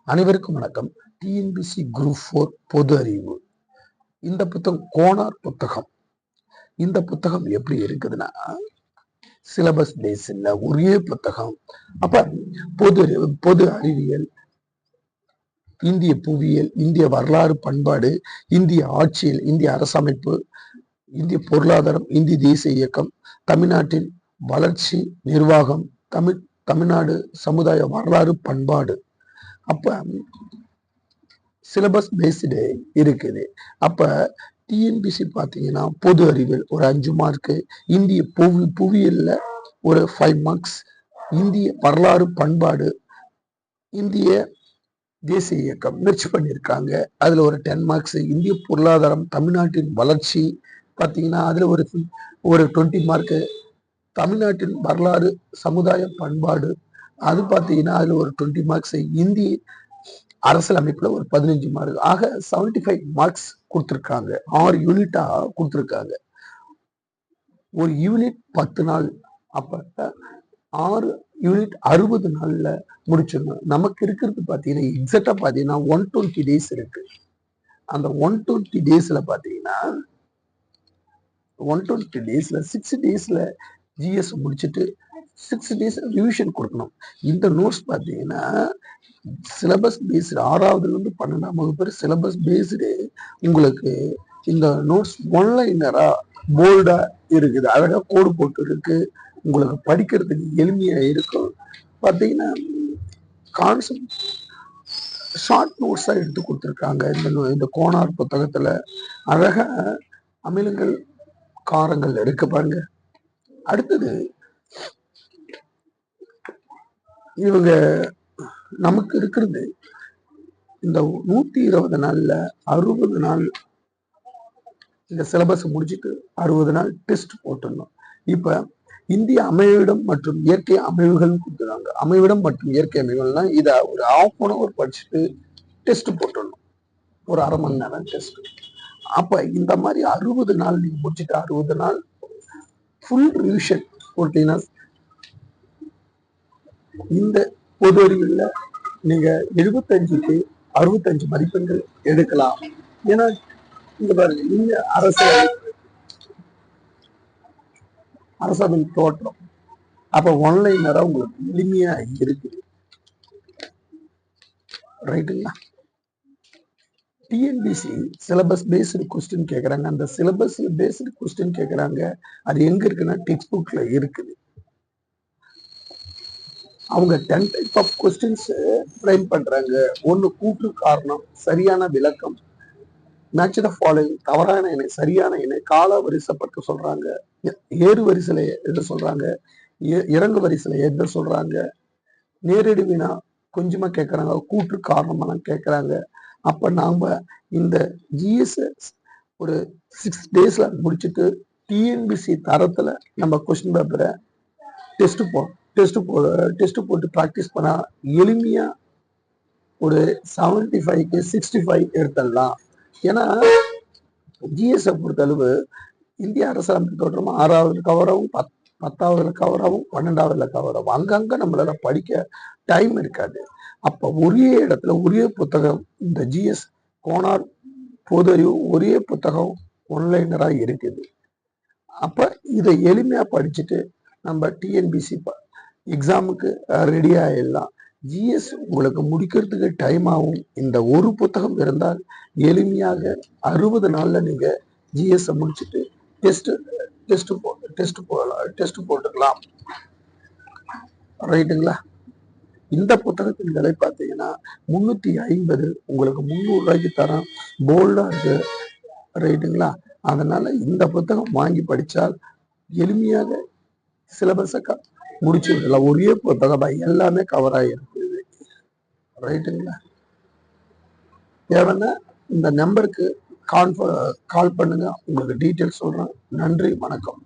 அனைவருக்கும் வணக்கம். TNPSC group 4 பொது அறிவு. இந்த புத்தகம் கோனார் புத்தகம். இந்த புத்தகம் எப்படி இருக்குதுன்னா, சிலபஸ் பேஸ் இல்ல, ஒரே புத்தகம். அப்ப பொது அறிவியல், இந்திய புவியியல், இந்திய வரலாறு பண்பாடு, இந்திய ஆட்சியல், இந்திய அரசமைப்பு, இந்திய பொருளாதாரம், இந்திய தேசிய இயக்கம், தமிழ்நாட்டின் வளர்ச்சி, நிர்வாகம், தமிழ்நாடு சமுதாய வரலாறு பண்பாடு. அப்ப சிலபஸ் பேஸ்டு இருக்குது. அப்ப டிஎன்பிசி பாத்தீங்கன்னா பொது அறிவியல் ஒரு 5 மார்க்கு, இந்திய புவியியல்ல ஒரு 5 மார்க்ஸ், இந்திய வரலாறு பண்பாடு, இந்திய தேசிய இயக்கம் முயற்சி பண்ணியிருக்காங்க, அதுல ஒரு 10 மார்க்ஸ், இந்திய பொருளாதாரம், தமிழ்நாட்டின் வளர்ச்சி பாத்தீங்கன்னா அதுல ஒரு 20 மார்க்கு, தமிழ்நாட்டின் வரலாறு சமுதாய பண்பாடு அது பாத்தீங்கன்னா அதுல ஒரு 20 மார்க்ஸ், இந்திய அரசியலமைப்புல ஒரு 15 மார்க், ஆக 75 மார்க்ஸ் கொடுத்திருக்காங்க. 6 யூனிட்டா கொடுத்திருக்காங்க. ஒரு யூனிட் 10 நாள், அப்ப 6 யூனிட் 60 நாள்ல முடிச்சிடணும். நமக்கு இருக்கிறது பாத்தீங்கன்னா எக்ஸாக்டா பாத்தீங்கன்னா 120 டேஸ் இருக்கு. அந்த 120 டேஸ்ல பாத்தீங்கன்னா 120 டேஸ்ல 6 டேஸ்ல ஜிஎஸ் முடிச்சுட்டு 6 டேஸ் ரிவிஷன் கொடுக்கணும். இந்த நோட்ஸ் பாத்தீங்கன்னா சிலபஸ் பேஸ்டு 6வதுல இருந்து 12ஆம் வகுப்பு சிலபஸ் பேஸ்டு உங்களுக்கு இந்த நோட்ஸ் ஒன்லைனரா போல்டா இருக்குது, அழகா கோடு போட்டு இருக்கு, உங்களுக்கு படிக்கிறதுக்கு எளிமையா இருக்கும். பாத்தீங்கன்னா கான்செப்ட் ஷார்ட் நோட்ஸா எடுத்து கொடுத்துருக்காங்க. இந்த கோனார் புத்தகத்துல அழகா அமிலங்கள் காரங்கள் இருக்கு பாருங்க. அடுத்தது இவங்க நமக்கு இருக்கிறது இந்த 120 நாள்ல 60 நாள் இந்த சிலபஸ் முடிச்சுட்டு 60 நாள் டெஸ்ட் போட்டுடணும். இப்ப இந்திய அமைவிடம் மற்றும் இயற்கை அமைவுகள் கொடுத்துருக்காங்க. அமைவிடம் மற்றும் இயற்கை அமைவுகள்னா இதை ஒரு ½ படிச்சுட்டு டெஸ்ட் போட்டுடணும், ஒரு அரை மணி நேரம் டெஸ்ட். அப்ப இந்த மாதிரி 60 நாள் நீங்க முடிச்சுட்டு 60 நாள் ஃபுல் ரிவிஷன் போட்டீங்கன்னா இந்த பொது அறிவுல நீங்க 75க்கு 65 மதிப்பெண்கள் எடுக்கலாம். ஏன்னா இங்க பாருங்க, இந்த அரசமைப்பு தோற்றம் அப்ப ஒன்லைனரா உங்களுக்கு எளிமையா இருக்குது. ரைட்டுங்களா? டிஎன்பிசி சிலபஸ் பேஸ்டு கொஸ்டின் கேட்கறாங்க. அந்த சிலபஸ் பேஸ்டு கொஸ்டின் கேட்கறாங்க. அது எங்க இருக்குன்னா டெக்ஸ்ட் புக்ல இருக்குது. அவங்க 10 டைப் ஆஃப் கொஸ்டின்ஸ் ஃப்ரேம் பண்றாங்க. ஒன்னு கூற்று காரணம், சரியான விளக்கம், மேட்ச் த ஃபாலோயிங், தவறான இணை, சரியான இணை, கால வரிசைப்பட்டு சொல்றாங்க, ஏறு வரிசையில எது சொல்றாங்க, இறங்கு வரிசையில எது சொல்றாங்க, நேரடி வினா கொஞ்சமா கேட்கறாங்க, கூற்று காரணமெல்லாம் கேட்கறாங்க. அப்ப நாம இந்த ஜிஎஸ் ஒரு 6 டேஸ்ல முடிச்சுட்டு டிஎன்பிசி தரத்துல நம்ம கொஸ்டின் பேப்பரை டெஸ்ட் போட்டு ப்ராக்டிஸ் பண்ணா எளிமையா ஒரு 75க்கு 65 எடுத்துடலாம். ஏன்னா ஜிஎஸ் பொறுத்தளவு இந்திய அரசியலமைப்பு தோற்றமா 6வதுல கவராகவும் 10வதுல கவராகவும் 12வதுல கவராகவும் அங்கங்க நம்மளால படிக்க டைம் இருக்காது. அப்ப ஒரே இடத்துல ஒரே புத்தகம், இந்த ஜிஎஸ் கோனார் பொது அறிவு ஒரே புத்தகம் ஒன்லைனரா இருக்குது. அப்ப இதை எளிமையா படிச்சுட்டு நம்ம டிஎன்பிசி எக்ஸாமுக்கு ரெடி ஆயிடலாம். ஜிஎஸ் உங்களுக்கு முடிக்கிறதுக்கு டைம் ஆகும். இந்த ஒரு புத்தகம் இருந்தால் எளிமையாக 60 நாள்ல நீங்க ஜிஎஸ் முடிச்சுட்டு டெஸ்ட் போட்டுக்கலாம். ரைட்டுங்களா? இந்த புத்தகத்தின் விலை பார்த்தீங்கன்னா 350, உங்களுக்கு 300 ரூபாய்க்கு தரம், போல்டா இருக்கு. ரைட்டுங்களா? அதனால இந்த புத்தகம் வாங்கி படிச்சால் எளிமையாக சிலபஸை முடிச்சு விடலாம். ஒரே புத்தகம் எல்லாமே கவர் ஆகிருக்குது. ரைட்டுங்களா? தேவைன்னா இந்த நம்பருக்கு கால் பண்ணுங்க, உங்களுக்கு டீட்டெயில்ஸ் சொல்றேன். நன்றி, வணக்கம்.